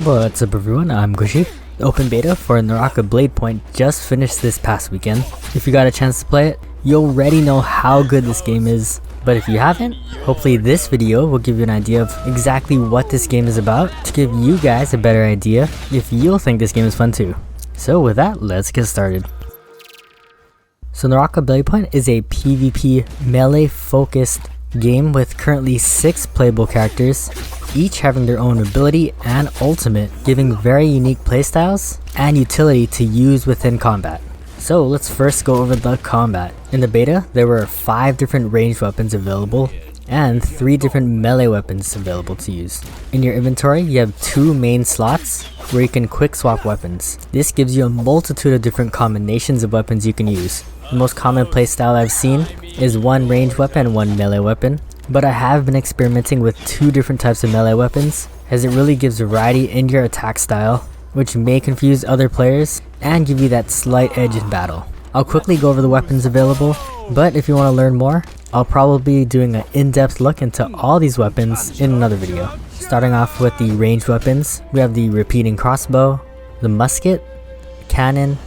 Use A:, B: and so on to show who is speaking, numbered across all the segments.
A: What's up everyone, I'm Gushi. The open beta for Naraka: Bladepoint just finished this past weekend. If you got a chance to play it, you already know how good this game is. But if you haven't, hopefully this video will give you an idea of exactly what this game is about to give you guys a better idea if you'll think this game is fun too. So with that, let's get started. So Naraka: Bladepoint is a PvP melee focused game with currently 6 playable characters, each having their own ability and ultimate, giving very unique playstyles and utility to use within combat. So let's first go over the combat. In the beta, there were 5 different ranged weapons available and 3 different melee weapons available to use. In your inventory, you have 2 main slots where you can quick swap weapons. This gives you a multitude of different combinations of weapons you can use. The most common playstyle I've seen is 1 ranged weapon and 1 melee weapon, but I have been experimenting with 2 different types of melee weapons as it really gives variety in your attack style, which may confuse other players and give you that slight edge in battle. I'll quickly go over the weapons available, but if you want to learn more, I'll probably be doing an in-depth look into all these weapons in another video. Starting off with the ranged weapons, we have the repeating crossbow, the musket, cannon,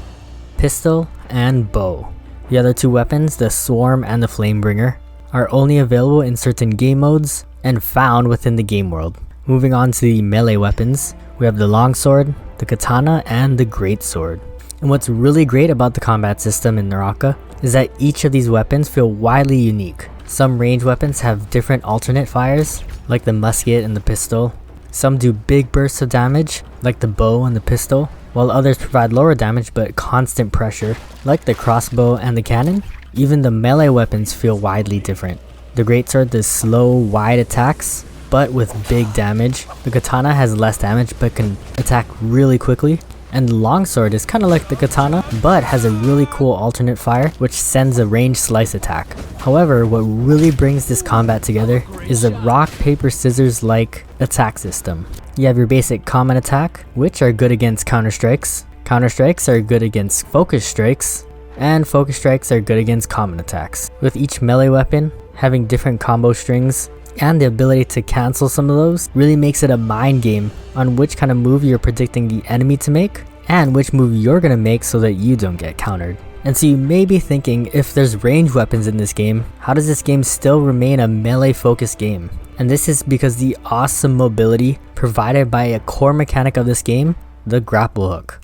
A: pistol, and bow. The other 2 weapons, the swarm and the flamebringer, are only available in certain game modes and found within the game world. Moving on to the melee weapons, we have the longsword, the katana, and the greatsword. And what's really great about the combat system in Naraka is that each of these weapons feel widely unique. Some ranged weapons have different alternate fires, like the musket and the pistol. Some do big bursts of damage, like the bow and the pistol, while others provide lower damage but constant pressure, like the crossbow and the cannon. Even the melee weapons feel widely different. The greatsword does slow, wide attacks, but with big damage. The katana has less damage but can attack really quickly. And the longsword is kind of like the katana, but has a really cool alternate fire which sends a ranged slice attack. However, what really brings this combat together is the rock, paper, scissors like attack system. You have your basic common attack, which are good against counter strikes. Counter strikes are good against focus strikes, and focus strikes are good against common attacks. With each melee weapon having different combo strings and the ability to cancel some of those really makes it a mind game on which kind of move you're predicting the enemy to make and which move you're gonna make so that you don't get countered. And so you may be thinking, if there's ranged weapons in this game, how does this game still remain a melee focused game? And this is because the awesome mobility provided by a core mechanic of this game, the grapple hook.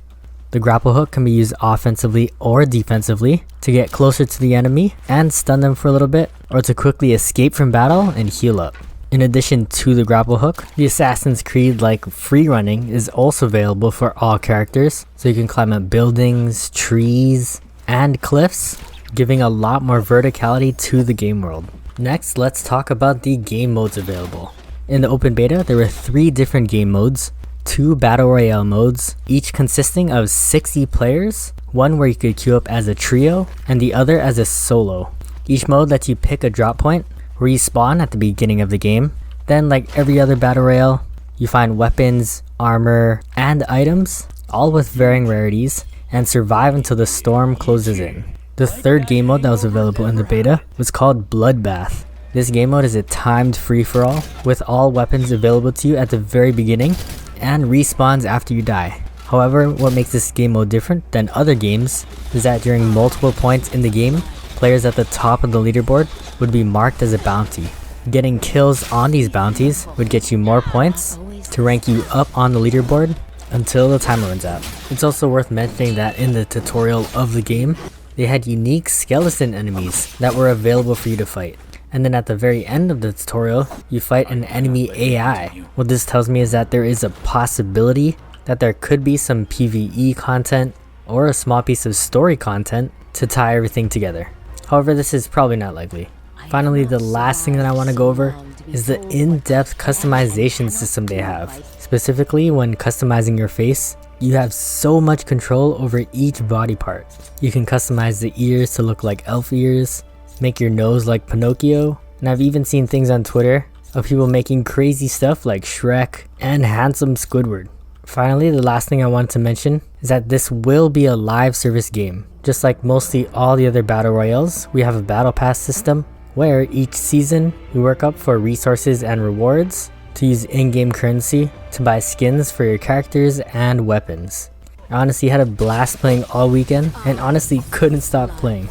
A: The grapple hook can be used offensively or defensively to get closer to the enemy and stun them for a little bit, or to quickly escape from battle and heal up. In addition to the grapple hook, the Assassin's Creed like free running is also available for all characters, so you can climb up buildings, trees, and cliffs, giving a lot more verticality to the game world. Next, let's talk about the game modes available. In the open beta, there were 3 different game modes, 2 battle royale modes, each consisting of 60 players, one where you could queue up as a trio and the other as a solo. Each mode lets you pick a drop point where you spawn at the beginning of the game. Then, like every other battle royale, you find weapons, armor, and items, all with varying rarities, and survive until the storm closes in. The 3rd game mode that was available in the beta was called Bloodbath. This game mode is a timed free-for-all with all weapons available to you at the very beginning and respawns after you die. However, what makes this game mode different than other games is that during multiple points in the game, players at the top of the leaderboard would be marked as a bounty. Getting kills on these bounties would get you more points to rank you up on the leaderboard until the timer runs out. It's also worth mentioning that in the tutorial of the game, they had unique skeleton enemies that were available for you to fight. And then at the very end of the tutorial, you fight an enemy AI. What this tells me is that there is a possibility that there could be some PvE content or a small piece of story content to tie everything together. However, this is probably not likely. Finally, the last thing that I want to go over is the in-depth customization system they have. Specifically, when customizing your face, you have so much control over each body part. You can customize the ears to look like elf ears, make your nose like Pinocchio, and I've even seen things on Twitter of people making crazy stuff like Shrek and handsome Squidward. Finally, the last thing I wanted to mention is that this will be a live service game. Just like mostly all the other battle royales, we have a battle pass system where each season you work up for resources and rewards to use in-game currency to buy skins for your characters and weapons. I honestly had a blast playing all weekend and honestly couldn't stop playing.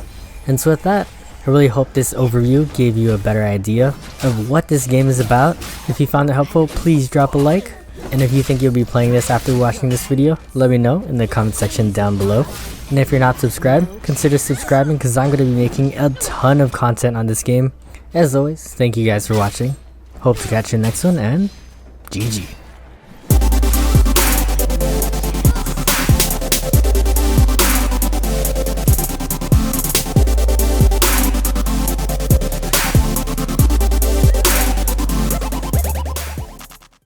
A: And so with that, I really hope this overview gave you a better idea of what this game is about. If you found it helpful, please drop a like. And if you think you'll be playing this after watching this video, let me know in the comment section down below. And if you're not subscribed, consider subscribing because I'm going to be making a ton of content on this game. As always, thank you guys for watching. Hope to catch you next one, and GG.